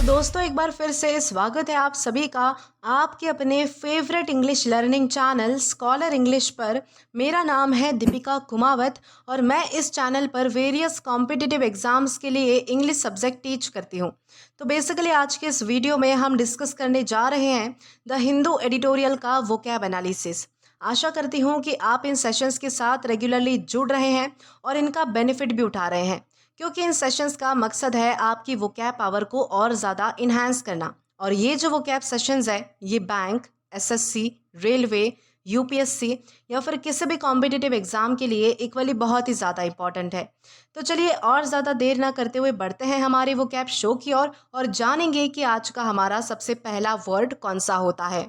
दोस्तों एक बार फिर से स्वागत है आप सभी का आपके अपने favourite English learning channel scholar English पर। मेरा नाम है दीपिका कुमावत और मैं इस चैनल पर वेरियस कॉम्पिटिटिव एग्जाम्स के लिए इंग्लिश सब्जेक्ट टीच करती हूँ। तो बेसिकली आज के इस वीडियो में हम डिस्कस करने जा रहे हैं द हिंदू एडिटोरियल का वोकैब एनालिसिस। आशा करती हूँ कि आप इन सेशंस के साथ रेगुलरली जुड़ रहे हैं और इनका बेनिफिट भी उठा रहे हैं, क्योंकि इन सेशंस का मकसद है आपकी वोकैब पावर को और ज़्यादा इन्हांस करना। और ये जो वोकैब सेशंस है ये बैंक, एसएससी, रेलवे, यूपीएससी या फिर किसी भी कॉम्पिटिटिव एग्जाम के लिए इक्वली बहुत ही ज़्यादा इंपॉर्टेंट है। तो चलिए और ज़्यादा देर ना करते हुए बढ़ते हैं हमारे वोकैब शो की ओर और जानेंगे कि आज का हमारा सबसे पहला वर्ड कौन सा होता है।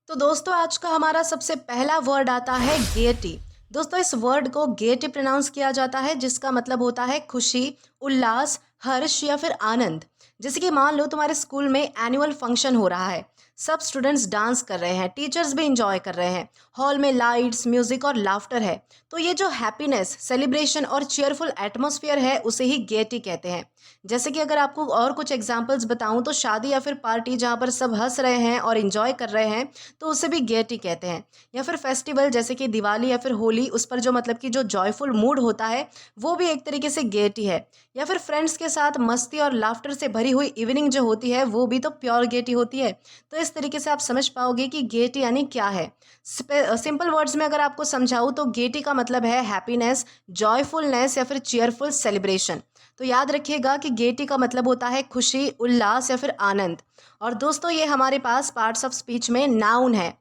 तो दोस्तों आज का हमारा सबसे पहला वर्ड आता है गेयटी। दोस्तों इस वर्ड को गेयटी प्रोनाउंस किया जाता है, जिसका मतलब होता है खुशी, उल्लास, हर्ष या फिर आनंद। जैसे कि मान लो तुम्हारे स्कूल में एनुअल फंक्शन हो रहा है, सब स्टूडेंट्स डांस कर रहे हैं, टीचर्स भी इंजॉय कर रहे हैं, हॉल में लाइट्स, म्यूजिक और लाफ्टर है। तो ये जो हैप्पीनेस, सेलिब्रेशन और चेयरफुल एटमॉस्फेयर है उसे ही गेयटी कहते हैं। जैसे कि अगर आपको और कुछ एग्जांपल्स बताऊं तो शादी या फिर पार्टी जहां पर सब हंस रहे हैं और इंजॉय कर रहे हैं तो उसे भी गेयटी कहते हैं। या फिर फेस्टिवल जैसे कि दिवाली या फिर होली, उस पर जो मतलब कि जो जॉयफुल मूड होता है वो भी एक तरीके से गेयटी है। या फिर फ्रेंड्स के साथ मस्ती और लाफ्टर से भरी हुई इवनिंग जो होती है वो भी तो प्योर गेयटी होती है। तो इस तरीके से आप समझ पाओगे कि गेयटी यानी क्या है। सिंपल वर्ड्स में अगर आपको समझाऊं तो गेयटी का मतलब है हैप्पीनेस, जॉयफुलनेस या फिर चीयरफुल सेलिब्रेशन। तो याद रखिएगा कि गेयटी का मतलब होता है खुशी, उल्लास या फिर आनंद। और दोस्तों ये हमारे पास पार्ट्स ऑफ स्पीच में नाउन है।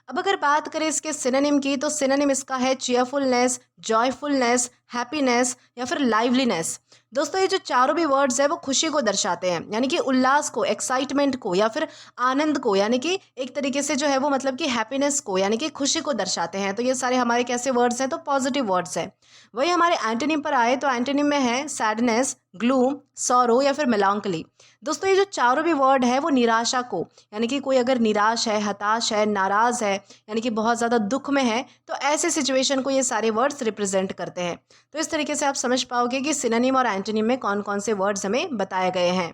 अब अगर बात करें इसके सिनोनिम की तो सिनोनिम इसका है चीयरफुलनेस, जॉयफुलनेस, हैप्पीनेस या फिर लाइवलीनेस। दोस्तों ये जो चारों भी वर्ड्स है वो खुशी को दर्शाते हैं, यानी कि उल्लास को, एक्साइटमेंट को या फिर आनंद को, यानी कि एक तरीके से जो है वो मतलब कि हैप्पीनेस को यानी कि खुशी को दर्शाते हैं। तो ये सारे हमारे कैसे वर्ड्स हैं, तो पॉजिटिव वर्ड्स हैं। वही हमारे एंटोनिम पर आए तो एंटोनिम में है सैडनेस, ग्लूम, सॉरो या फिर मेलांकली। दोस्तों ये जो चारों भी वर्ड है वो निराशा को, यानी कि कोई अगर निराश है, हताश है, नाराज है, यानी कि बहुत ज़्यादा दुख में है, तो ऐसे सिचुएशन को ये सारे वर्ड्स रिप्रेजेंट करते हैं। तो इस तरीके से आप समझ पाओगे कि सिनोनिम और एंटोनिम में कौन कौन से वर्ड्स हमें बताए गए हैं।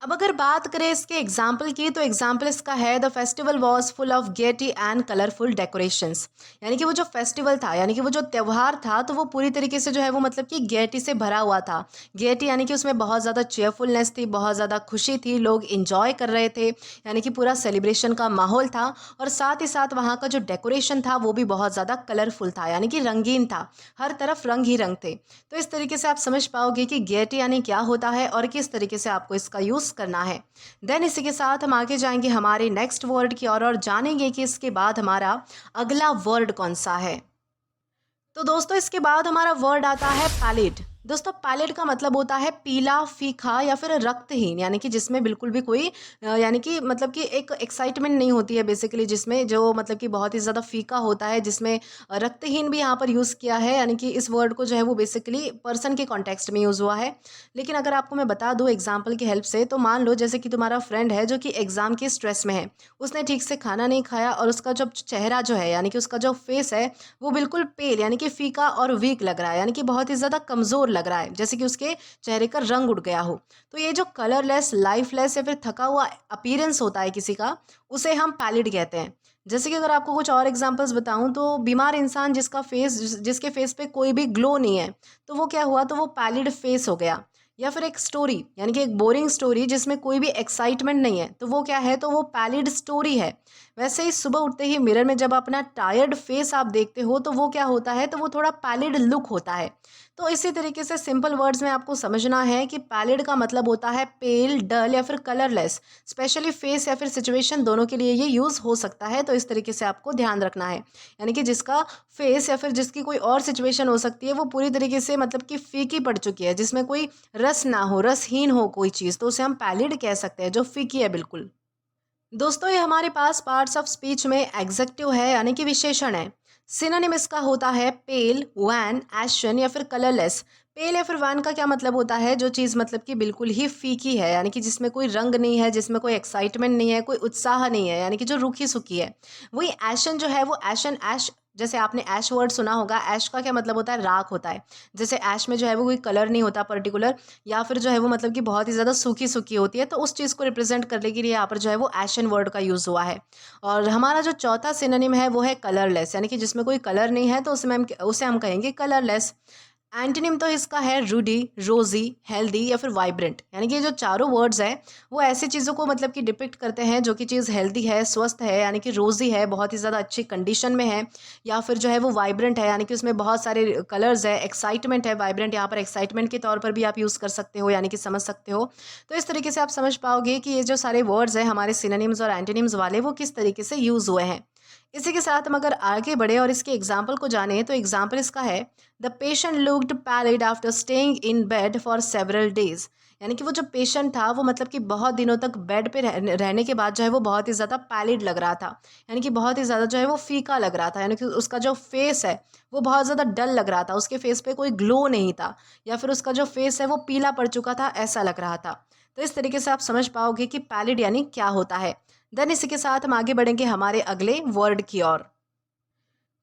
अब अगर बात करें इसके एग्जाम्पल की तो एग्जाम्पल इसका है the festival was full of Getty and colourful decorations. यानी कि वो जो फेस्टिवल था, यानी कि वो जो त्यौहार था, तो वो पूरी तरीके से जो है वो मतलब कि गेटी से भरा हुआ था। गेटी यानी कि उसमें बहुत ज़्यादा चेयरफुलनेस थी, बहुत ज़्यादा खुशी थी, लोग इंजॉय कर रहे थे, यानी कि पूरा सेलिब्रेशन का माहौल था। और साथ ही साथ वहाँ का जो डेकोरेशन था वो भी बहुत ज़्यादा कलरफुल था, यानी कि रंगीन था, हर तरफ रंग ही रंग थे। तो इस तरीके से आप समझ पाओगे कि गेटी यानी क्या होता है और किस तरीके से आपको इसका यूज़ करना है। देन इसी के साथ हम आगे जाएंगे हमारे नेक्स्ट वर्ड की और जानेंगे कि इसके बाद हमारा अगला वर्ड कौन सा है। तो दोस्तों इसके बाद हमारा वर्ड आता है पैलेट। दोस्तों पैलेट का मतलब होता है पीला, फीका या फिर रक्तहीन, यानी कि जिसमें बिल्कुल भी कोई यानी कि मतलब कि एक एक्साइटमेंट नहीं होती है बेसिकली, जिसमें जो मतलब कि बहुत ही ज़्यादा फीका होता है, जिसमें रक्तहीन भी यहाँ पर यूज़ किया है, यानी कि इस वर्ड को जो है वो बेसिकली पर्सन के कॉन्टेक्स्ट में यूज़ हुआ है। लेकिन अगर आपको मैं बता दूँ एग्जाम्पल की हेल्प से, तो मान लो जैसे कि तुम्हारा फ्रेंड है जो कि एग्ज़ाम के स्ट्रेस में है, उसने ठीक से खाना नहीं खाया और उसका जो चेहरा जो है, यानी कि उसका जो फेस है वो बिल्कुल पेल यानी कि फीका और वीक लग रहा है, यानी कि बहुत ही ज़्यादा कमज़ोर लग रहा है, जैसे कि उसके चेहरे का रंग उड़ गया हो। तो ये जो कलरलेस, लाइफलेस या फिर थका हुआ अपीयरेंस होता है किसी का, उसे हम पैलिड कहते हैं। जैसे कि अगर आपको कुछ और एग्जांपल्स बताऊं तो बीमार इंसान जिसके फेस पे कोई भी ग्लो नहीं है, तो वो क्या हुआ, तो वो पैलिड फेस हो गया। या फिर एक स्टोरी यानी कि एक बोरिंग स्टोरी जिसमें कोई भी एक्साइटमेंट नहीं है, तो वो क्या है, तो वो पैलिड स्टोरी है। वैसे ही सुबह उठते ही मिरर में जब अपना टायर्ड फेस आप देखते हो तो वो क्या होता है, तो वो थोड़ा पैलिड लुक होता है। तो इसी तरीके से सिंपल वर्ड्स में आपको समझना है कि पैलिड का मतलब होता है पेल, डल या फिर कलरलेस। स्पेशली फेस या फिर सिचुएशन दोनों के लिए ये यूज़ हो सकता है, तो इस तरीके से आपको ध्यान रखना है। यानी कि जिसका फेस या फिर जिसकी कोई और सिचुएशन हो सकती है वो पूरी तरीके से मतलब कि फीकी पड़ चुकी है, जिसमें कोई रस ना हो, रसहीन हो कोई चीज़, तो उसे हम पैलिड कह सकते हैं, जो फीकी है बिल्कुल। दोस्तों ये हमारे पास पार्ट्स ऑफ स्पीच में एग्जेक्टिव है, यानी कि विशेषण है। सिनोनिम इसका होता है पेल, वैन, एशन या फिर कलरलेस। पेल या फिर वैन का क्या मतलब होता है, जो चीज़ मतलब कि बिल्कुल ही फीकी है, यानी कि जिसमें कोई रंग नहीं है, जिसमें कोई एक्साइटमेंट नहीं है, कोई उत्साह नहीं है, यानी कि जो रूखी सूखी है। वही एशन जो है वो एशन, ऐश जैसे आपने ऐश वर्ड सुना होगा, ऐश का क्या मतलब होता है, राख होता है। जैसे ऐश में जो है वो कोई कलर नहीं होता पर्टिकुलर, या फिर जो है वो मतलब कि बहुत ही ज़्यादा सूखी सूखी होती है, तो उस चीज़ को रिप्रेजेंट करने के लिए यहाँ पर जो है वो एशन वर्ड का यूज़ हुआ है। और हमारा जो चौथा सिनोनिम है वो है कलरलेस, यानी कि जिसमें कोई कलर नहीं है तो उसे हम कहेंगे कलरलेस। एंटोनिम तो इसका है रूडी, रोजी, हेल्दी या फिर वाइब्रेंट, यानी कि ये जो चारों वर्ड्स हैं वो ऐसी चीज़ों को मतलब कि डिपिक्ट करते हैं जो कि चीज़ हेल्दी है, स्वस्थ है, यानी कि रोजी है, बहुत ही ज़्यादा अच्छी कंडीशन में है, या फिर जो है वो वाइब्रेंट है, यानी कि उसमें बहुत सारे कलर्स है, एक्साइटमेंट है। वाइब्रेंट यहाँ पर एक्साइटमेंट के तौर पर भी आप यूज़ कर सकते हो, यानी कि समझ सकते हो। तो इस तरीके से आप समझ पाओगे कि ये जो सारे वर्ड्स हैं हमारे सिनोनिम्स और एंटोनिम्स वाले, वो किस तरीके से यूज़ हुए हैं। इसी के साथ हम अगर आगे बढ़े और इसके एग्जाम्पल को जाने, तो एग्जाम्पल इसका है, the patient looked pallid after staying in bed for several days, यानी कि वो जो पेशेंट था वो मतलब कि बहुत दिनों तक बेड पे रहने के बाद जो है वो बहुत ही ज़्यादा पैलिड लग रहा था, यानी कि बहुत ही ज़्यादा जो है वो फीका लग रहा था, यानी कि उसका जो फेस है वो बहुत ज़्यादा डल लग रहा था, उसके फेस पे कोई ग्लो नहीं था, या फिर उसका जो फेस है वो पीला पड़ चुका था, ऐसा लग रहा था। तो इस तरीके से आप समझ पाओगे कि पैलिड यानी क्या होता है। देन इसी के साथ हम आगे बढ़ेंगे हमारे अगले वर्ड की ओर।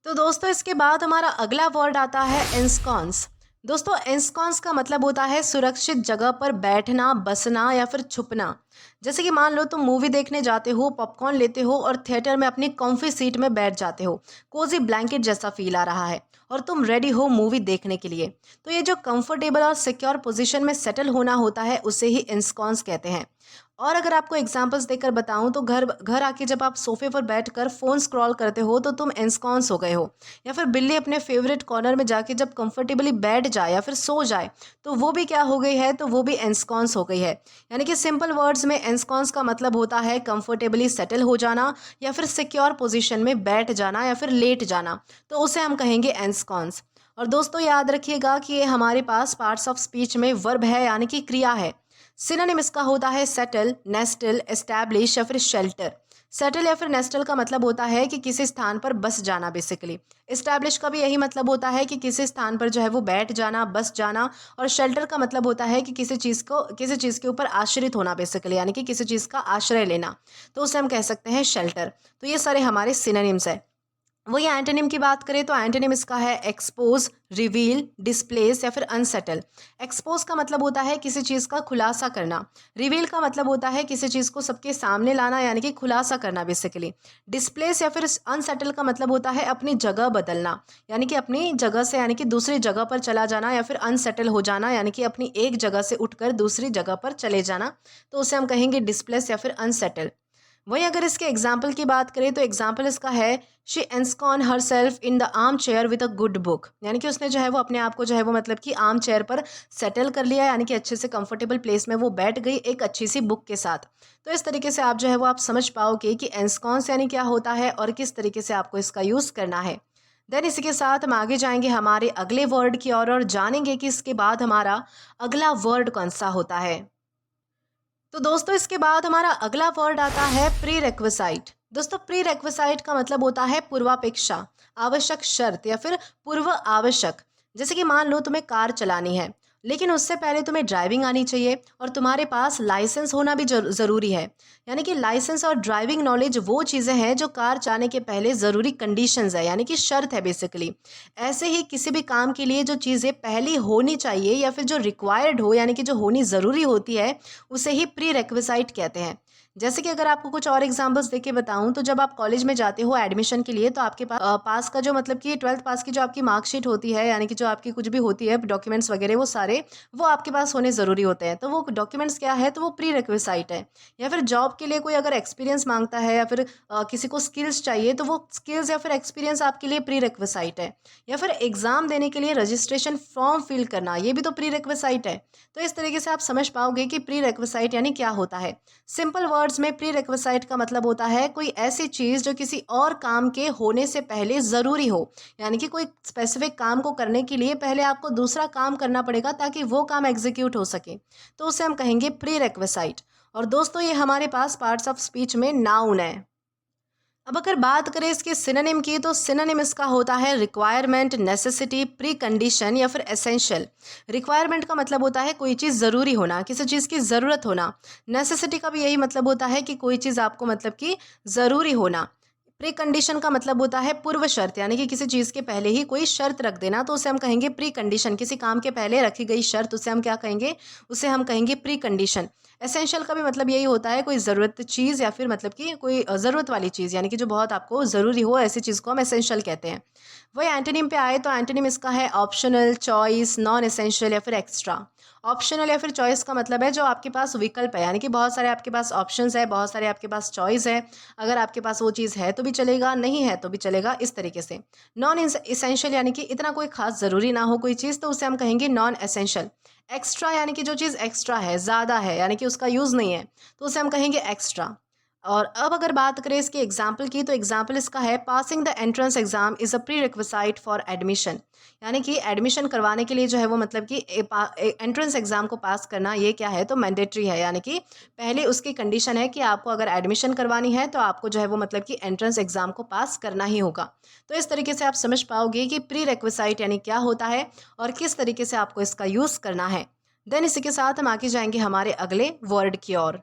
तो दोस्तों इसके बाद हमारा अगला वर्ड आता है एंस्कॉन्स। दोस्तों एंस्कॉन्स का मतलब होता है सुरक्षित जगह पर बैठना, बसना या फिर छुपना। जैसे कि मान लो तुम मूवी देखने जाते हो, पॉपकॉर्न लेते हो और थिएटर में अपनी कॉम्फी सीट में बैठ जाते हो, कोजी ब्लैंकेट जैसा फील आ रहा है और तुम रेडी हो मूवी देखने के लिए। तो ये जो कंफर्टेबल और सिक्योर पोजीशन में सेटल होना होता है उसे ही एंस्कॉन्स कहते हैं। और अगर आपको एग्जांपल्स देकर बताऊं तो घर घर आके जब आप सोफे पर बैठकर फ़ोन स्क्रॉल करते हो तो तुम एंस्कॉन्स हो गए हो, या फिर बिल्ली अपने फेवरेट कॉर्नर में जाके जब कंफर्टेबली बैठ जाए या फिर सो जाए तो वो भी क्या हो गई है, तो वो भी एंस्कॉन्स हो गई है। यानी कि सिंपल वर्ड्स में एंस्कॉन्स का मतलब होता है कंफर्टेबली सेटल हो जाना, या फिर सिक्योर पोजीशन में बैठ जाना, या फिर लेट जाना, तो उसे हम कहेंगे एंस्कॉन्स। और दोस्तों याद रखिएगा कि ये हमारे पास पार्ट्स ऑफ स्पीच में वर्ब है, यानी कि क्रिया है। सिनोनिम इसका होता है सेटल, नेस्टल, एस्टैब्लिश या फिर शेल्टर। सेटल या फिर नेस्टल का मतलब होता है कि किसी स्थान पर बस जाना बेसिकली। एस्टैब्लिश का भी यही मतलब होता है कि किसी स्थान पर जो है वो बैठ जाना, बस जाना। और शेल्टर का मतलब होता है कि किसी चीज़ के ऊपर आश्रित होना बेसिकली, यानी कि किसी चीज़ का आश्रय लेना, तो उसे हम कह सकते हैं शेल्टर। तो ये सारे हमारे सिनोनिम्स है। वही एंटोनिम की बात करें तो एंटोनिम इसका है एक्सपोज, रिवील, डिस्प्लेस या फिर अनसेटल। एक्सपोज का मतलब होता है किसी चीज़ का खुलासा करना। रिवील का मतलब होता है किसी चीज़ को सबके सामने लाना, यानी कि खुलासा करना बेसिकली। डिस्प्लेस या फिर अनसेटल का मतलब होता है अपनी जगह बदलना, यानी कि अपनी जगह से यानी कि दूसरी जगह पर चला जाना, या फिर अनसेटल हो जाना, यानी कि अपनी एक जगह से उठकर दूसरी जगह पर चले जाना, तो उसे हम कहेंगे डिस्प्लेस या फिर अनसेटल। वहीं अगर इसके एग्जाम्पल की बात करें तो एग्जाम्पल इसका है, she ensconced herself in the arm chair with a good book, यानी कि उसने जो है वो अपने आप को जो है वो मतलब कि आर्म चेयर पर सेटल कर लिया, यानी कि अच्छे से कंफर्टेबल प्लेस में वो बैठ गई एक अच्छी सी बुक के साथ। तो इस तरीके से आप जो है वो आप समझ पाओगे कि एंस्कॉन्स यानी क्या होता है और किस तरीके से आपको इसका यूज़ करना है। देन इसी के साथ हम आगे जाएंगे हमारे अगले वर्ड की ओर और जानेंगे कि इसके बाद हमारा अगला वर्ड कौन सा होता है। तो दोस्तों इसके बाद हमारा अगला वर्ड आता है प्री रेक्विसाइट। दोस्तों प्री रेक्विसाइट का मतलब होता है पूर्वापेक्षा, आवश्यक शर्त या फिर पूर्व आवश्यक। जैसे कि मान लो तुम्हें कार चलानी है, लेकिन उससे पहले तुम्हें ड्राइविंग आनी चाहिए और तुम्हारे पास लाइसेंस होना भी ज़रूरी है। यानी कि लाइसेंस और ड्राइविंग नॉलेज वो चीज़ें हैं जो कार चलाने के पहले ज़रूरी कंडीशंस है, यानी कि शर्त है बेसिकली। ऐसे ही किसी भी काम के लिए जो चीज़ें पहले होनी चाहिए या फिर जो रिक्वायर्ड हो, यानी कि जो होनी ज़रूरी होती है, उसे ही प्री रेक्विसाइट कहते हैं। जैसे कि अगर आपको कुछ और एग्जांपल्स देके बताऊं तो जब आप कॉलेज में जाते हो एडमिशन के लिए तो आपके पास पास का जो मतलब कि 12th पास की जो आपकी मार्कशीट होती है, यानी कि जो आपकी कुछ भी होती है डॉक्यूमेंट्स वगैरह, वो सारे वो आपके पास होने ज़रूरी होते हैं। तो वो डॉक्यूमेंट्स क्या है, तो वो प्री रिक्विसाइट है। या फिर जॉब के लिए कोई अगर एक्सपीरियंस मांगता है या फिर किसी को स्किल्स चाहिए तो वो स्किल्स या फिर एक्सपीरियंस आपके लिए प्री रिक्विसाइट है। या फिर एग्ज़ाम देने के लिए रजिस्ट्रेशन फॉर्म फिल करना, ये भी तो प्री रिक्विसाइट है। तो इस तरीके से आप समझ पाओगे कि प्री रिक्विसाइट यानी क्या होता है। सिंपल वर्ड्स में प्री रिक्विसाइट का मतलब होता है कोई ऐसी चीज़ जो किसी और काम के होने से पहले ज़रूरी हो, यानी कि कोई स्पेसिफिक काम को करने के लिए पहले आपको दूसरा काम करना पड़ेगा ताकि वो काम एग्जीक्यूट हो सके, तो उसे हम कहेंगे प्री रिक्विसाइट। और दोस्तों ये हमारे पास पार्ट्स ऑफ स्पीच में नाउन है। अब अगर बात करें इसके सिनोनिम की तो सिनोनिम इसका होता है रिक्वायरमेंट, नेसेसिटी, प्री कंडीशन या फिर एसेंशियल। रिक्वायरमेंट का मतलब होता है कोई चीज़ ज़रूरी होना, किसी चीज़ की ज़रूरत होना। नेसेसिटी का भी यही मतलब होता है कि कोई चीज़ आपको मतलब कि ज़रूरी होना। प्री कंडीशन का मतलब होता है पूर्व शर्त, यानी कि किसी चीज़ के पहले ही कोई शर्त रख देना, तो उसे हम कहेंगे प्री कंडीशन। किसी काम के पहले रखी गई शर्त उसे हम क्या कहेंगे, उसे हम कहेंगे प्री कंडीशन। एसेंशियल का भी मतलब यही होता है, कोई ज़रूरत चीज़ या फिर मतलब कि कोई ज़रूरत वाली चीज़, यानी कि जो बहुत आपको ज़रूरी हो, ऐसी चीज़ को हम एसेंशियल कहते हैं। वही एंटोनिम पे आए तो एंटोनिम इसका है ऑप्शनल, चॉइस, नॉन एसेंशियल या फिर एक्स्ट्रा। ऑप्शनल या फिर चॉइस का मतलब है जो आपके पास विकल्प है, यानी कि बहुत सारे आपके पास ऑप्शंस है, बहुत सारे आपके पास चॉइस है। अगर आपके पास वो चीज़ है तो भी चलेगा, नहीं है तो भी चलेगा, इस तरीके से। नॉन एसेंशियल यानी कि इतना कोई खास ज़रूरी ना हो कोई चीज़, तो उसे हम कहेंगे नॉन एसेंशियल। एक्स्ट्रा यानी कि जो चीज़ एक्स्ट्रा है, ज़्यादा है, यानी कि उसका यूज़ नहीं है, तो उसे हम कहेंगे एक्स्ट्रा। और अब अगर बात करें इसके एग्जाम्पल की, तो एग्जाम्पल इसका है passing the entrance exam is a pre requisite for admission. यानी कि एडमिशन करवाने के लिए जो है वो मतलब कि एंट्रेंस एग्जाम को पास करना ये क्या है, तो मैंडेटरी है, यानी कि पहले उसकी कंडीशन है कि आपको अगर एडमिशन करवानी है तो आपको जो है वो मतलब कि एंट्रेंस एग्जाम को पास करना ही होगा। तो इस तरीके से आप समझ पाओगे कि प्री रिक्विसाइट यानी क्या होता है और किस तरीके से आपको इसका यूज़ करना है। देन इसी के साथ हम आगे जाएंगे हमारे अगले वर्ड की ओर।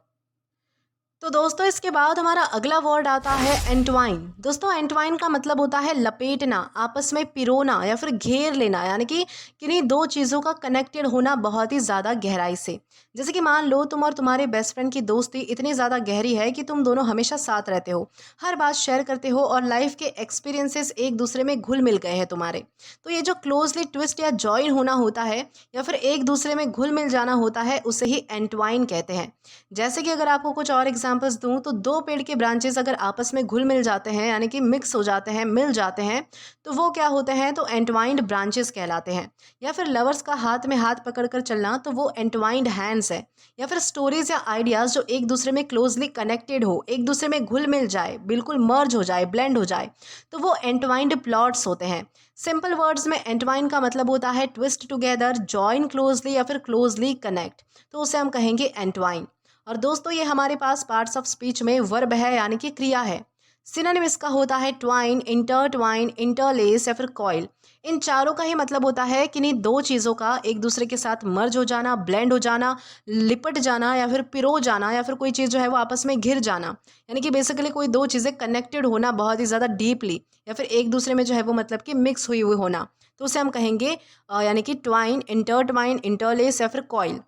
तो दोस्तों इसके बाद हमारा अगला वर्ड आता है एंटवाइन। दोस्तों एंटवाइन का मतलब होता है लपेटना, आपस में पिरोना या फिर घेर लेना, यानी कि किन्हीं दो चीज़ों का कनेक्टेड होना बहुत ही ज़्यादा गहराई से। जैसे कि मान लो तुम और तुम्हारे बेस्ट फ्रेंड की दोस्ती इतनी ज़्यादा गहरी है कि तुम दोनों हमेशा साथ रहते हो, हर बात शेयर करते हो और लाइफ के एक्सपीरियंसेस एक दूसरे में घुल मिल गए हैं तुम्हारे। तो ये जो क्लोजली ट्विस्ट या जॉइन होना होता है या फिर एक दूसरे में घुल मिल जाना होता है, उसे ही एंटवाइन कहते हैं। जैसे कि अगर आपको कुछ और एग्जांपल्स दूं, तो दो पेड़ के ब्रांचेस अगर आपस में घुल मिल जाते हैं, यानी कि मिक्स हो जाते हैं, मिल जाते हैं, तो वो क्या होते हैं, तो एंटवाइंड ब्रांचेस कहलाते हैं। या फिर लवर्स का हाथ में हाथ पकड़कर चलना, तो वो एंटवाइंड हैंड्स है। या फिर स्टोरीज या आइडियाज जो एक दूसरे में क्लोजली कनेक्टेड हो, एक दूसरे में घुल मिल जाए, बिल्कुल मर्ज हो जाए, ब्लेंड हो जाए, तो वो एंटवाइंड प्लॉट्स होते हैं। सिंपल वर्ड्स में एंटवाइन का मतलब होता है ट्विस्ट टुगेदर, जॉइन क्लोजली या फिर क्लोजली कनेक्ट, तो उसे हम कहेंगे एंटवाइन। और दोस्तों ये हमारे पास पार्ट्स ऑफ स्पीच में वर्ब है, यानी कि क्रिया है। सिनोनिम इसका होता है ट्वाइन, इंटरट्वाइन, इंटरलेस या फिर कॉइल। इन चारों का ही मतलब होता है कि इन्हीं दो चीज़ों का एक दूसरे के साथ मर्ज हो जाना, ब्लेंड हो जाना, लिपट जाना या फिर पिरो जाना, या फिर कोई चीज़ जो है वो आपस में घिर जाना। यानी कि बेसिकली कोई दो चीज़ें कनेक्टेड होना बहुत ही ज़्यादा डीपली, या फिर एक दूसरे में जो है वो मतलब कि मिक्स हुई हुई होना, तो उसे हम कहेंगे यानी कि ट्वाइन, इंटरट्वाइन, इंटरलेस या फिर कॉइल।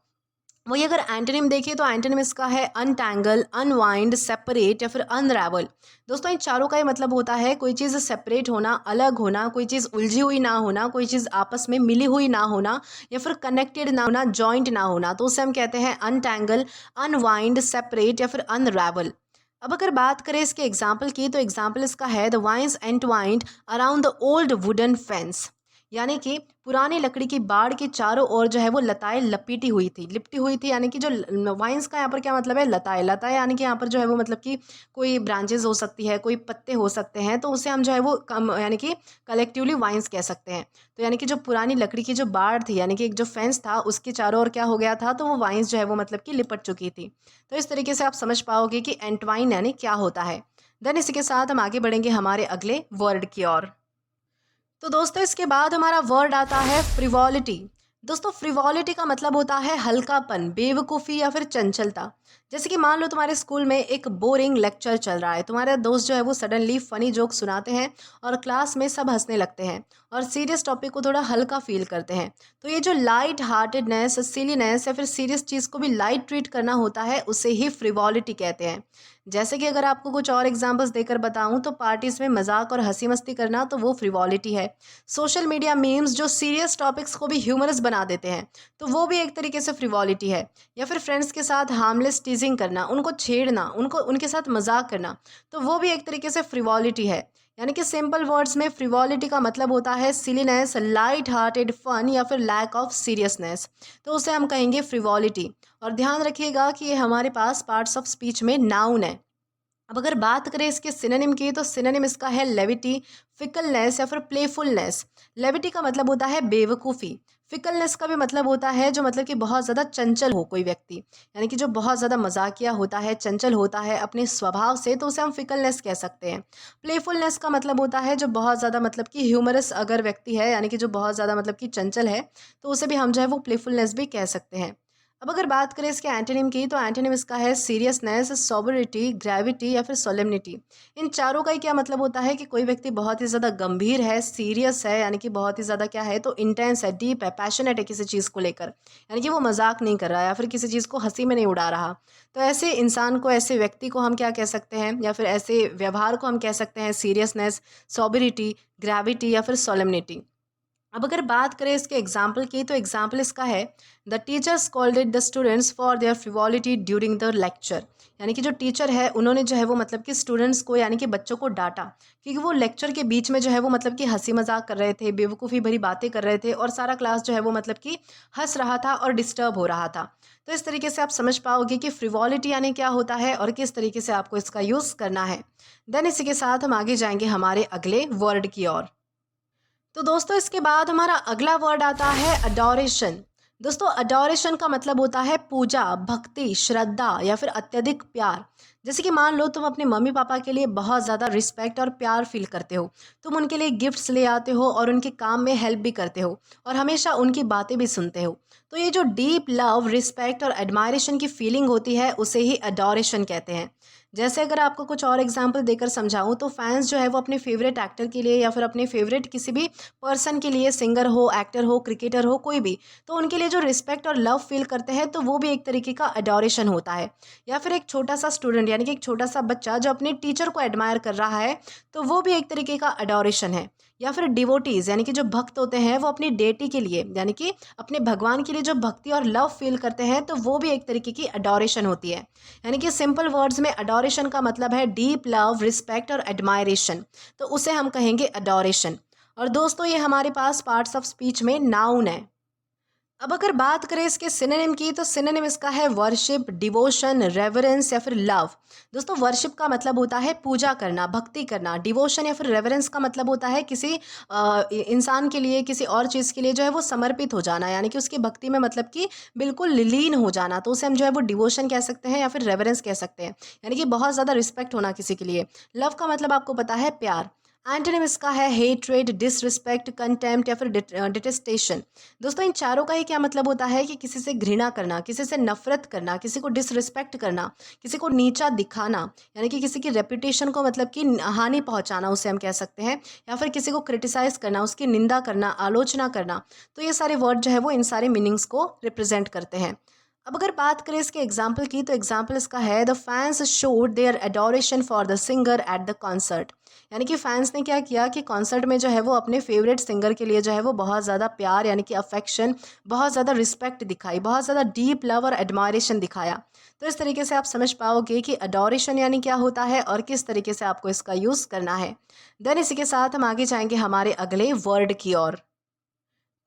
वही अगर एंटोनिम देखिए तो एंटोनिम इसका है अनटैंगल, अनवाइंड, सेपरेट या फिर अनरावल। दोस्तों इन चारों का ही मतलब होता है कोई चीज़ सेपरेट होना, अलग होना, कोई चीज़ उलझी हुई ना होना, कोई चीज़ आपस में मिली हुई ना होना, या फिर कनेक्टेड ना होना, जॉइंट ना होना, तो उसे हम कहते हैं अनटैंगल, अनवाइंड, सेपरेट या फिर अनरावल। अब अगर बात करें इसके एग्जाम्पल की, तो एग्जाम्पल इसका है the vines entwined around the old wooden fence. यानी कि पुरानी लकड़ी की बाड़ के चारों ओर जो है वो लताएं लपेटी हुई थी, लिपटी हुई थी, यानी कि जो वाइन्स का यहाँ पर क्या मतलब है, लताएं, लताएं यानी कि यहाँ पर जो है वो मतलब कि कोई ब्रांचेस हो सकती है, कोई पत्ते हो सकते हैं, तो उसे हम जो है वो कम यानी कि कलेक्टिवली वाइन्स कह सकते हैं। तो यानी कि जो पुरानी लकड़ी की जो बाड़ थी, यानी कि एक जो फेंस था, उसके चारों ओर क्या हो गया था, तो वो वाइन्स जो है वो मतलब कि लिपट चुकी थी। तो इस तरीके से आप समझ पाओगे कि एंटवाइन यानी क्या होता है। देन इसी के साथ हम आगे बढ़ेंगे हमारे अगले वर्ड की ओर। तो दोस्तों इसके बाद हमारा वर्ड आता है फ्रिवॉलिटी। दोस्तों फ्रिवॉलिटी का मतलब होता है हल्कापन, बेवकूफ़ी या फिर चंचलता। जैसे कि मान लो तुम्हारे स्कूल में एक बोरिंग लेक्चर चल रहा है, तुम्हारा दोस्त जो है वो सडनली फनी जोक सुनाते हैं और क्लास में सब हंसने लगते हैं और सीरियस टॉपिक को थोड़ा हल्का फील करते हैं। तो ये जो लाइट हार्टेडनेस, सिलीनेस या फिर सीरियस चीज़ को भी लाइट ट्रीट करना होता है, उसे ही फ्रिवॉलिटी कहते हैं। जैसे कि अगर आपको कुछ और एग्जांपल्स देकर बताऊं, तो पार्टीज में मजाक और हंसी मस्ती करना, तो वो फ्रिवॉलिटी है। सोशल मीडिया मीम्स जो सीरियस टॉपिक्स को भी ह्यूमरस बना देते हैं, तो वो भी एक तरीके से फ्रिवॉलिटी है। या फिर फ्रेंड्स के साथ हार्मलेस टीजिंग करना, उनको छेड़ना, उनको उनके साथ मजाक करना, तो वो भी एक तरीके से फ्रिवॉलिटी है। यानी कि सिंपल वर्ड्स में फ्रिवॉलिटी का मतलब होता है सिलीनेस, लाइट हार्टेड फन या फिर लैक ऑफ सीरियसनेस, तो उसे हम कहेंगे फ्रिवॉलिटी। और ध्यान रखिएगा कि ये हमारे पास पार्ट्स ऑफ स्पीच में नाउन है। अब अगर बात करें इसके सिनोनिम की, तो सिनोनिम इसका है लेविटी, फिकलनेस या फिर प्लेफुलनेस। लेविटी का मतलब होता है बेवकूफ़ी। फिकलनेस का भी मतलब होता है जो मतलब कि बहुत ज़्यादा चंचल हो कोई व्यक्ति, यानी कि जो बहुत ज़्यादा मजाकिया होता है, चंचल होता है अपने स्वभाव से, तो उसे हम फिकलनेस कह सकते हैं। प्लेफुलनेस का मतलब होता है जो बहुत ज़्यादा मतलब कि ह्यूमरस अगर व्यक्ति है, यानी कि जो बहुत ज़्यादा मतलब कि चंचल है, तो उसे भी हम जो है वो प्लेफुलनेस भी कह सकते हैं। अब अगर बात करें इसके एंटोनिम की, तो एंटोनिम इसका है सीरियसनेस, सोबरिटी, ग्रेविटी या फिर सोलेमनिटी। इन चारों का ही क्या मतलब होता है कि कोई व्यक्ति बहुत ही ज़्यादा गंभीर है, सीरियस है, यानी कि बहुत ही ज़्यादा क्या है तो इंटेंस है, डीप है, पैशनेट है किसी चीज़ को लेकर, यानी कि वो मजाक नहीं कर रहा है या फिर किसी चीज़ को हंसी में नहीं उड़ा रहा। तो ऐसे इंसान को, ऐसे व्यक्ति को हम क्या कह सकते हैं, या फिर ऐसे व्यवहार को हम कह सकते हैं सीरियसनेस, सोबरिटी, ग्रेविटी या फिर सोलेमनिटी। अब अगर बात करें इसके एग्जाम्पल की, तो एग्जाम्पल इसका है the teacher scolded the students for their frivolity during the lecture. यानी कि जो टीचर है उन्होंने जो है वो मतलब कि स्टूडेंट्स को, यानी कि बच्चों को डांटा, क्योंकि वो लेक्चर के बीच में जो है वो मतलब कि हंसी मजाक कर रहे थे, बेवकूफ़ी भरी बातें कर रहे थे और सारा क्लास जो है वो मतलब कि हंस रहा था और डिस्टर्ब हो रहा था। तो इस तरीके से आप समझ पाओगे कि फ्रिवॉलिटी यानी क्या होता है और किस तरीके से आपको इसका यूज़ करना है। देन इसी के साथ हम आगे जाएंगे हमारे अगले वर्ड की ओर। तो दोस्तों इसके बाद हमारा अगला वर्ड आता है अडोरेशन। दोस्तों अडोरेशन का मतलब होता है पूजा, भक्ति, श्रद्धा या फिर अत्यधिक प्यार। जैसे कि मान लो तुम अपने मम्मी पापा के लिए बहुत ज़्यादा रिस्पेक्ट और प्यार फील करते हो, तुम उनके लिए गिफ्ट्स ले आते हो और उनके काम में हेल्प भी करते हो और हमेशा उनकी बातें भी सुनते हो। तो ये जो डीप लव, रिस्पेक्ट और एडमायरेशन की फीलिंग होती है उसे ही अडोरेशन कहते हैं। जैसे अगर आपको कुछ और एग्जांपल देकर समझाऊं, तो फैंस जो है वो अपने फेवरेट एक्टर के लिए या फिर अपने फेवरेट किसी भी पर्सन के लिए, सिंगर हो, एक्टर हो, क्रिकेटर हो, कोई भी, तो उनके लिए जो रिस्पेक्ट और लव फील करते हैं तो वो भी एक तरीके का अडोरेशन होता है। या फिर एक छोटा सा स्टूडेंट, यानी कि एक छोटा सा बच्चा जो अपने टीचर को एडमायर कर रहा है, तो वो भी एक तरीके का अडोरेशन है। या फिर डिवोटीज, यानी कि जो भक्त होते हैं वो अपनी डेटी के लिए, यानी कि अपने भगवान के लिए जो भक्ति और लव फील करते हैं, तो वो भी एक तरीके की अडोरेशन होती है। यानी कि सिंपल वर्ड्स में अडोरेशन का मतलब है डीप लव, रिस्पेक्ट और एडमायरेशन, तो उसे हम कहेंगे अडोरेशन। और दोस्तों ये हमारे पास पार्ट्स ऑफ स्पीच में नाउन है। अब अगर बात करें इसके सिनोनिम की, तो सिनोनिम इसका है वर्शिप, डिवोशन, रेवरेंस या फिर लव। दोस्तों वर्शिप का मतलब होता है पूजा करना, भक्ति करना। डिवोशन या फिर रेवरेंस का मतलब होता है किसी इंसान के लिए, किसी और चीज़ के लिए जो है वो समर्पित हो जाना, यानी कि उसकी भक्ति में मतलब कि बिल्कुल लीन हो जाना, तो उसे हम जो है वो डिवोशन कह सकते हैं या फिर रेवरेंस कह सकते हैं, यानी कि बहुत ज़्यादा रिस्पेक्ट होना किसी के लिए। लव का मतलब आपको पता है प्यार। एंटोनिम इसका है हेट्रेड, डिसरिस्पेक्ट, कंटेम्प्ट या फिर डिटेस्टेशन। दोस्तों इन चारों का ही क्या मतलब होता है कि किसी से घृणा करना, किसी से नफरत करना, किसी को डिसरिस्पेक्ट करना, किसी को नीचा दिखाना, यानी कि किसी की रेपुटेशन को मतलब कि हानि पहुंचाना, उसे हम कह सकते हैं। या फिर किसी को क्रिटिसाइज करना, उसकी निंदा करना, आलोचना करना। तो ये सारे वर्ड जो है वो इन सारे मीनिंग्स को रिप्रेजेंट करते हैं। अब अगर बात करें इसके एग्जाम्पल की, तो एग्जाम्पल इसका है the fans showed their adoration for the singer at the concert. यानी कि फैंस ने क्या किया कि कॉन्सर्ट में जो है वो अपने फेवरेट सिंगर के लिए जो है वो बहुत ज़्यादा प्यार, यानी कि अफेक्शन, बहुत ज़्यादा रिस्पेक्ट दिखाई, बहुत ज़्यादा डीप लव और एडमायरेशन दिखाया। तो इस तरीके से आप समझ पाओगे कि अडोरेशन यानी क्या होता है और किस तरीके से आपको इसका यूज़ करना है। देन इसी के साथ हम आगे जाएंगे हमारे अगले वर्ड की ओर।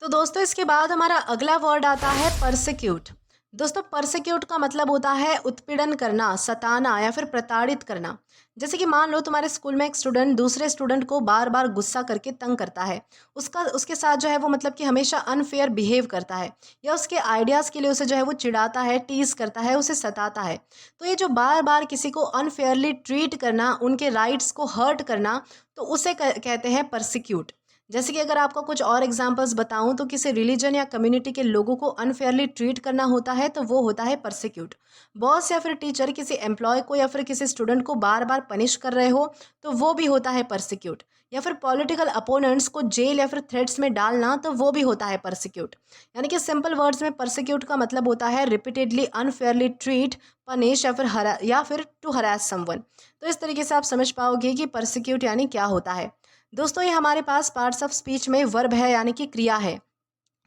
तो दोस्तों इसके बाद हमारा अगला वर्ड आता है परसिक्यूट। दोस्तों परसिक्यूट का मतलब होता है उत्पीड़न करना, सताना या फिर प्रताड़ित करना। जैसे कि मान लो तुम्हारे स्कूल में एक स्टूडेंट दूसरे स्टूडेंट को बार बार गुस्सा करके तंग करता है, उसके साथ जो है वो मतलब कि हमेशा अनफेयर बिहेव करता है, या उसके आइडियाज़ के लिए उसे जो है वो चिढ़ाता है, टीज करता है, उसे सताता है। तो ये जो बार बार किसी को अनफेयरली ट्रीट करना, उनके राइट्स को हर्ट करना, तो उसे कहते हैं परसिक्यूट। जैसे कि अगर आपको कुछ और एग्जांपल्स बताऊं, तो किसी रिलीजन या कम्युनिटी के लोगों को अनफेयरली ट्रीट करना होता है, तो वो होता है परसिक्यूट। बॉस या फिर टीचर किसी एम्प्लॉय को या फिर किसी स्टूडेंट को बार बार पनिश कर रहे हो, तो वो भी होता है परसिक्यूट। या फिर पॉलिटिकल अपोनेंट्स को जेल या फिर थ्रेट्स में डालना, तो वो भी होता है परसिक्यूट। यानी कि सिंपल वर्ड्स में परसिक्यूट का मतलब होता है रिपीटेडली अनफेयरली ट्रीट, पनिश या फिर टू हरास समवन। तो इस तरीके से आप समझ पाओगे कि परसिक्यूट यानी क्या होता है। दोस्तों ये हमारे पास पार्ट्स ऑफ स्पीच में वर्ब है, यानी कि क्रिया है।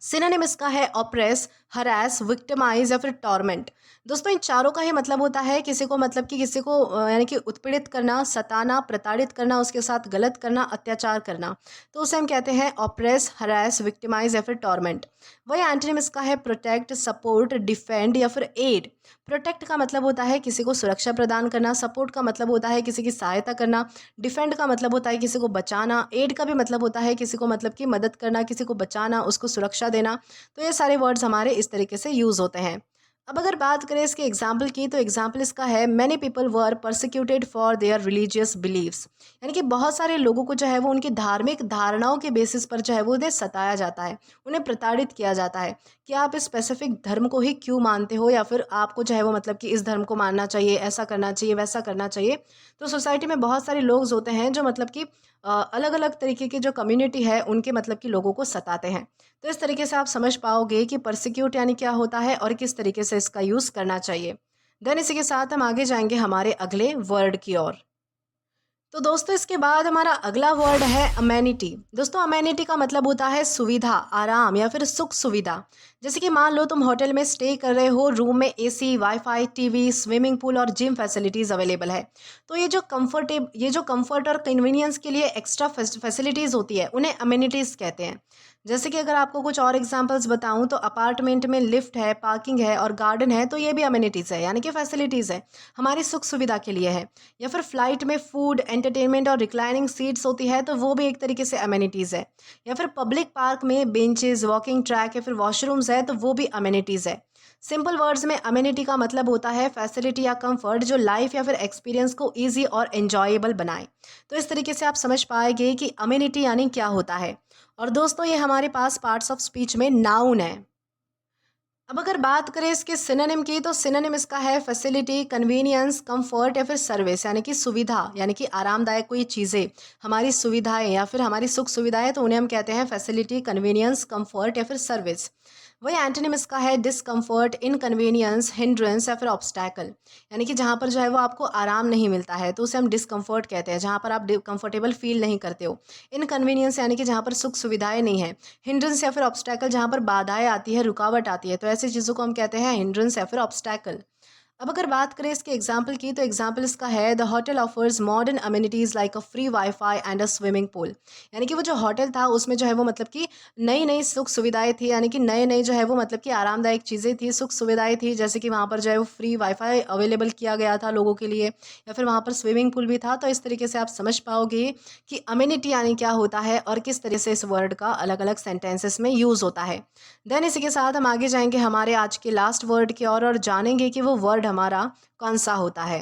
सिनोनिम इसका है ऑप्रेस, हरास, विक्टिमाइज या फिर टॉर्मेंट। दोस्तों इन चारों का ही मतलब होता है किसी को, मतलब कि किसी को यानी कि उत्पीड़ित करना, सताना, प्रताड़ित करना, उसके साथ गलत करना, अत्याचार करना, तो उसे हम कहते हैं ऑप्रेस, हरास, विक्टिमाइज या फिर टॉर्मेंट। वही एंटोनिम इसका है प्रोटेक्ट, सपोर्ट, डिफेंड या फिर एड। प्रोटेक्ट का मतलब होता है किसी को सुरक्षा प्रदान करना, सपोर्ट का मतलब होता है किसी की सहायता करना, डिफेंड का मतलब होता है किसी को बचाना, एड का भी मतलब होता है किसी को मतलब कि मदद करना, किसी को बचाना, उसको सुरक्षा देना। तो ये सारे वर्ड्स हमारे इस तरीके से यूज़ होते हैं। अब अगर बात करें इसके एग्जाम्पल की तो एग्जाम्पल इसका है many people were persecuted for their religious beliefs. यानी कि बहुत सारे लोगों को जो है वो उनकी धार्मिक धारणाओं के बेसिस पर जो है वो उन्हें सताया जाता है, उन्हें प्रताड़ित किया जाता है कि आप इस स्पेसिफिक धर्म को ही क्यों मानते हो, या फिर आपको जो है वो मतलब कि इस धर्म को मानना चाहिए, ऐसा करना चाहिए, वैसा करना चाहिए। तो सोसाइटी में बहुत सारे लोग होते हैं जो मतलब कि अलग अलग तरीके की जो कम्युनिटी है उनके मतलब कि लोगों को सताते हैं। तो इस तरीके से आप समझ पाओगे कि परसिक्यूट यानी क्या होता है और किस तरीके से इसका यूज़ करना चाहिए। देन इसी के साथ हम आगे जाएंगे हमारे अगले वर्ड की ओर। तो दोस्तों इसके बाद हमारा अगला वर्ड है अमेनिटी। दोस्तों अमेनिटी का मतलब होता है सुविधा, आराम या फिर सुख सुविधा। जैसे कि मान लो तुम होटल में स्टे कर रहे हो, रूम में AC, wifi, TV, swimming pool और जिम फैसिलिटीज़ अवेलेबल है। तो ये जो कंफर्ट और कन्वीनियंस के लिए एक्स्ट्रा फैसिलिटीज़ होती है उन्हें अमेनिटीज़ कहते हैं। जैसे कि अगर आपको कुछ और एग्जांपल्स बताऊं तो अपार्टमेंट में लिफ्ट है, पार्किंग है और गार्डन है, तो ये भी अमेनिटीज़ है, यानी कि फैसिलिटीज़ है, हमारी सुख सुविधा के लिए है। या फिर फ्लाइट में फूड, एंटरटेनमेंट और रिक्लाइनिंग सीट्स होती है, तो वो भी एक तरीके से अमेनिटीज़ है। या फिर पब्लिक पार्क में बेंचेस, वॉकिंग ट्रैक या फिर वॉशरूम्स है, तो वो भी अमेनिटीज़ है। सिंपल वर्ड्स में अमेनिटी का मतलब होता है फैसिलिटी या कंफर्ट जो लाइफ या फिर एक्सपीरियंस को ईजी और एंजॉयबल बनाए। तो इस तरीके से आप समझ पाएंगे कि अमेनिटी यानी क्या होता है। और दोस्तों ये हमारे पास पार्ट्स ऑफ स्पीच में नाउन है। अब अगर बात करें इसके सिनोनिम की तो सिनोनिम इसका है फैसिलिटी, कन्वीनियंस, कंफर्ट या फिर सर्विस, यानी कि सुविधा, यानी कि आरामदायक कोई चीज़ें, हमारी सुविधाएं या फिर हमारी सुख सुविधाएं, तो उन्हें हम कहते हैं फैसिलिटी, कन्वीनियंस, कंफर्ट या फिर सर्विस। वही एंटोनिम इसका है डिसकम्फर्ट, इनकन्वीनियंस, हिंड्रेंस या फिर ऑब्स्टैकल। यानी कि जहाँ पर जो है वो आपको आराम नहीं मिलता है तो उसे हम डिसकम्फर्ट कहते हैं, जहाँ पर आप कंफर्टेबल फील नहीं करते हो। इनकन्वीनियंस यानी कि जहाँ पर सुख सुविधाएं नहीं है। हिंड्रेंस या फिर ऑब्स्टैकल जहाँ पर बाधाएं आती है, रुकावट आती है, तो ऐसी चीज़ों को हम कहते हैं हिंड्रेंस या फिर ऑब्स्टैकल। अब अगर बात करें इसके एग्जाम्पल की तो एग्जाम्पल इसका है the hotel offers modern amenities like a free wifi and a swimming pool. यानी कि वो जो होटल था उसमें जो है वो मतलब कि नई नई सुख सुविधाएं थी, यानी कि नए नए जो है वो मतलब कि आरामदायक चीज़ें थी, सुख सुविधाएं थी। जैसे कि वहाँ पर जो है वो फ्री वाईफाई अवेलेबल किया गया था लोगों के लिए, या फिर वहाँ पर स्विमिंग पूल भी था। तो इस तरीके से आप समझ पाओगे कि अम्यूनिटी यानी क्या होता है और किस तरह से इस वर्ड का अलग अलग सेंटेंसेस में यूज़ होता है। देन इसी के साथ हम आगे जाएंगे हमारे आज के लास्ट वर्ड की ओर और जानेंगे कि वो वर्ड हमारा कौन सा होता है।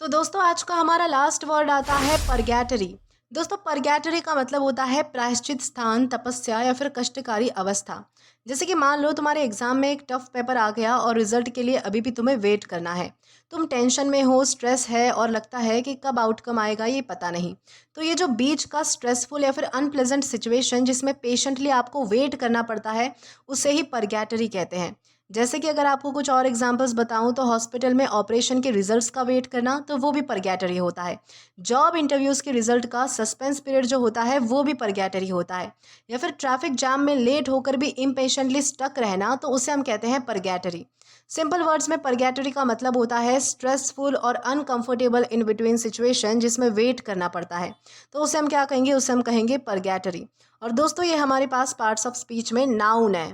तो दोस्तों आज का हमारा लास्ट वर्ड आता है परगैटरी। दोस्तों परगैटरी का मतलब होता है प्रायश्चित स्थान, तपस्या या फिर कष्टकारी अवस्था। जैसे कि मान लो तुम्हारे एग्जाम में एक टफ पेपर आ गया और रिजल्ट के लिए अभी भी तुम्हें वेट करना है। तुम टेंशन में हो, स्ट्रेस है और लगता है कि कब आउटकम आएगा ये पता नहीं। तो ये जो बीच का स्ट्रेसफुल या फिर अनप्लेजेंट सिचुएशन जिसमें पेशेंटली आपको वेट करना पड़ता है उसे ही परगैटरी कहते हैं। जैसे कि अगर आपको कुछ और एग्जांपल्स बताऊं तो हॉस्पिटल में ऑपरेशन के रिजल्ट्स का वेट करना, तो वो भी परगैटरी होता है। जॉब इंटरव्यूज़ के रिजल्ट का सस्पेंस पीरियड जो होता है वो भी परगैटरी होता है। या फिर ट्रैफिक जाम में लेट होकर भी इम्पेशेंटली स्टक रहना, तो उसे हम कहते हैं परगैटरी। सिंपल वर्ड्स में परगैटरी का मतलब होता है स्ट्रेसफुल और अनकंफर्टेबल इन बिटवीन सिचुएशन जिसमें वेट करना पड़ता है, तो उसे हम क्या कहेंगे, उसे हम कहेंगे परगैटरी। और दोस्तों ये हमारे पास पार्ट्स ऑफ स्पीच में नाउन है।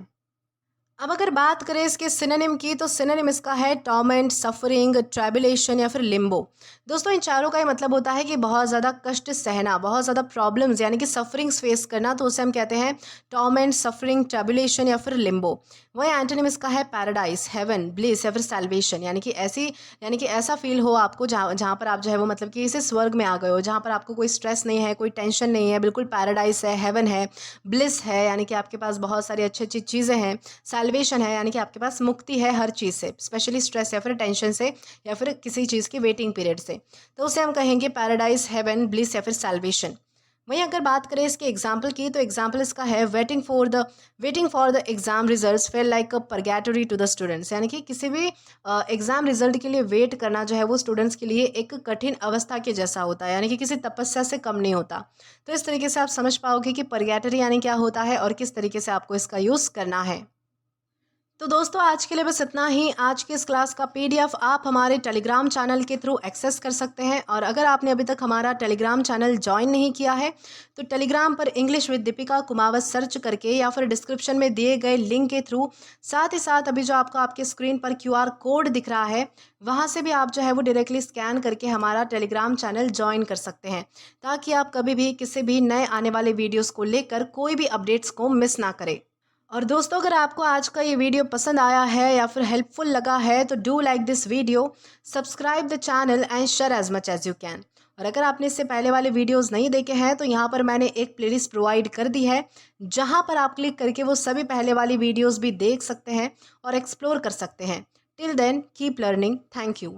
अब अगर बात करें इसके सिनोनिम की तो सिनोनिम इसका है टॉर्मेंट, सफरिंग, ट्रैबुलेशन या फिर लिम्बो। दोस्तों इन चारों का ही मतलब होता है कि बहुत ज़्यादा कष्ट सहना, बहुत ज़्यादा प्रॉब्लम्स यानी कि सफरिंग्स फेस करना, तो उसे हम कहते हैं टॉर्मेंट, सफरिंग, ट्रैबुलेशन या फिर लिम्बो। वही एंटोनिम इसका है पैराडाइज, हेवन, ब्लिस या फिर सैल्वेशन। यानी कि ऐसा फील हो आपको जहाँ जहाँ पर आप जो है वो मतलब कि इसे स्वर्ग में आ गए हो, जहाँ पर आपको कोई स्ट्रेस नहीं है, कोई टेंशन नहीं है, बिल्कुल पैराडाइज है, हेवन है, ब्लिस है यानी कि आपके पास बहुत सारी अच्छी अच्छी चीज़ें हैं, सैल्वेशन है यानी कि आपके पास मुक्ति है हर चीज़ से, स्पेशली स्ट्रेस या फिर टेंशन से या फिर किसी चीज़ की वेटिंग पीरियड से, तो उसे हम कहेंगे पैराडाइज, हेवन, ब्लिस या फिर सैल्वेशन। वहीं अगर बात करें इसके एग्जाम्पल की तो एग्जाम्पल इसका है waiting for the exam results feel like a purgatory to the students. यानी कि किसी भी एग्जाम रिजल्ट के लिए वेट करना जो है वो स्टूडेंट्स के लिए एक कठिन अवस्था के जैसा होता है, यानी कि किसी तपस्या से कम नहीं होता। तो इस तरीके से आप समझ पाओगे कि परगैटरी यानी क्या होता है और किस तरीके से आपको इसका यूज़ करना है। तो दोस्तों आज के लिए बस इतना ही। आज की इस क्लास का पीडीएफ आप हमारे टेलीग्राम चैनल के थ्रू एक्सेस कर सकते हैं, और अगर आपने अभी तक हमारा टेलीग्राम चैनल ज्वाइन नहीं किया है तो टेलीग्राम पर English with Deepika Kumawat search करके या फिर डिस्क्रिप्शन में दिए गए लिंक के थ्रू, साथ ही साथ अभी जो आपको आपके स्क्रीन पर क्यूआर कोड दिख रहा है वहाँ से भी आप जो है वो डायरेक्टली स्कैन करके हमारा टेलीग्राम चैनल ज्वाइन कर सकते हैं, ताकि आप कभी भी किसी भी नए आने वाले वीडियोज़ को लेकर कोई भी अपडेट्स को मिस ना करें। और दोस्तों, अगर आपको आज का ये वीडियो पसंद आया है या फिर हेल्पफुल लगा है तो do like this video, subscribe the channel and share as much as you can. और अगर आपने इससे पहले वाले वीडियोस नहीं देखे हैं तो यहाँ पर मैंने एक प्लेलिस्ट प्रोवाइड कर दी है, जहाँ पर आप क्लिक करके वो सभी पहले वाली वीडियोस भी देख सकते हैं और एक्सप्लोर कर सकते हैं। Till then keep learning. Thank you.